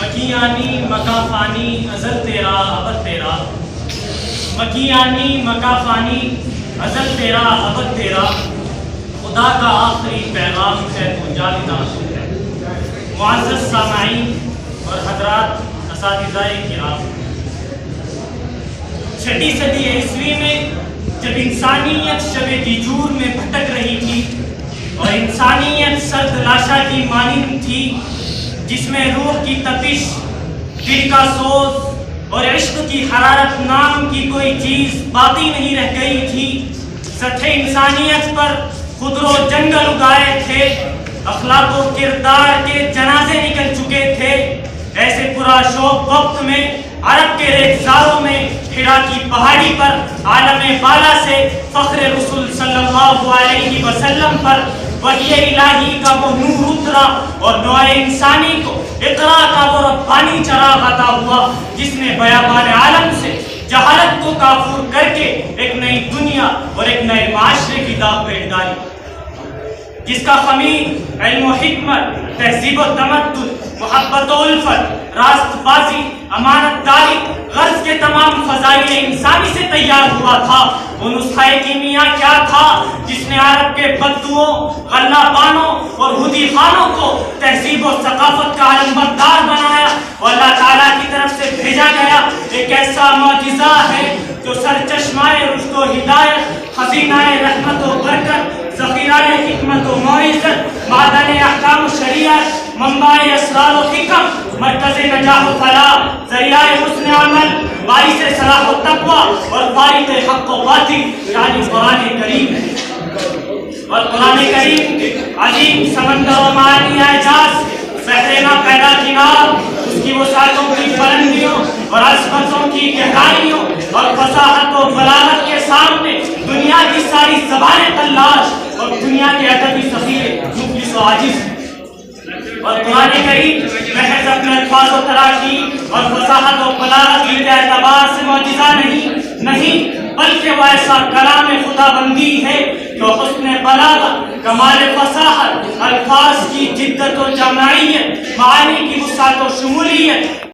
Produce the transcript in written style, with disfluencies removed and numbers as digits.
مکیانی مکافانی ازل تیرا ابد تیرا، مکیانی مکافانی ازل تیرا ابد تیرا، خدا کا آخری پیغام ہے تو جاویداں ہے۔ معزز سامعین اور حضرات اساتذہ کرام، 6 صدی عیسوی میں جب انسانیت شب دیجور میں بھٹک رہی تھی اور انسانیت سرد لاشا کی مانند تھی جس میں روح کی تپش، دل کا سوز اور عشق کی حرارت نام کی کوئی چیز باقی نہیں رہ گئی تھی، سطح انسانیت پر خودرو جنگل اگائے تھے، اخلاق و کردار کے جنازے نکل چکے تھے، ایسے پورا شوق وقت میں عرب کے ریگزاروں میں ہرا کی پہاڑی پر عالم بالا سے فخر رسول صلی اللہ علیہ وسلم پر وحی الہی کا وہ نور اترا اور نوع انسانی کو اقرا کا وہ ربانی چراغ عطا ہوا جس نے بیابان عالم سے جہالت کو کافور کر کے ایک نئی دنیا اور ایک نئے معاشرے کی داغ پیٹ ڈالی، جس کا خمیر علم و حکمت، تہذیب و تمدن، محبت و الفت، راست بازی، امانت داری، غرض کے تمام فضائل انسانی سے تیار ہوا تھا۔ وہ نسخہ کیمیا کیا تھا جس نے عرب کے بدوؤں، غلہ بانوں اور ہودی خانوں کو تہذیب و ثقافت کا علمبردار بنایا؟ اور اللہ تعالیٰ کی طرف سے بھیجا گیا ایک ایسا معجزہ ہے جو سرچشمائے رشد و ہدایت، خزینہ رحمت و برکت، ذخیرہ حکمت و معزت، معدن احکام و شریعت، منبع اسرار و حکم، مرکز نجاح و فلاح، ذریعہ حسن عمل، باعث صلاح و تقوی اور فارق حق و باطل یعنی قرآن کریم ہے۔ اور قرآن کریم عظیم سمندر و معانی اعجاز، بحرینہ پیدا کنار، اس کی وسعتوں کی بلندیوں اور عظمتوں کی گہرائیوں اور فصاحت و بلاغت کے سامنے دنیا کی ساری زبانیں تلاش اور دنیا کے ادبی ذخیرے مفلس و عاجز ہیں۔ اور قرآن کریم محض اپنے الفاظ و تراکیب اور فصاحت و بلاغت کے اعتبار سے معجزہ نہیں بلکہ وہ ایسا کلام خدا بندی ہے جو حسن بلاغت، کمال فصاحت، الفاظ کی جدت و جمعیت، معانی کی وسعت و شمولیت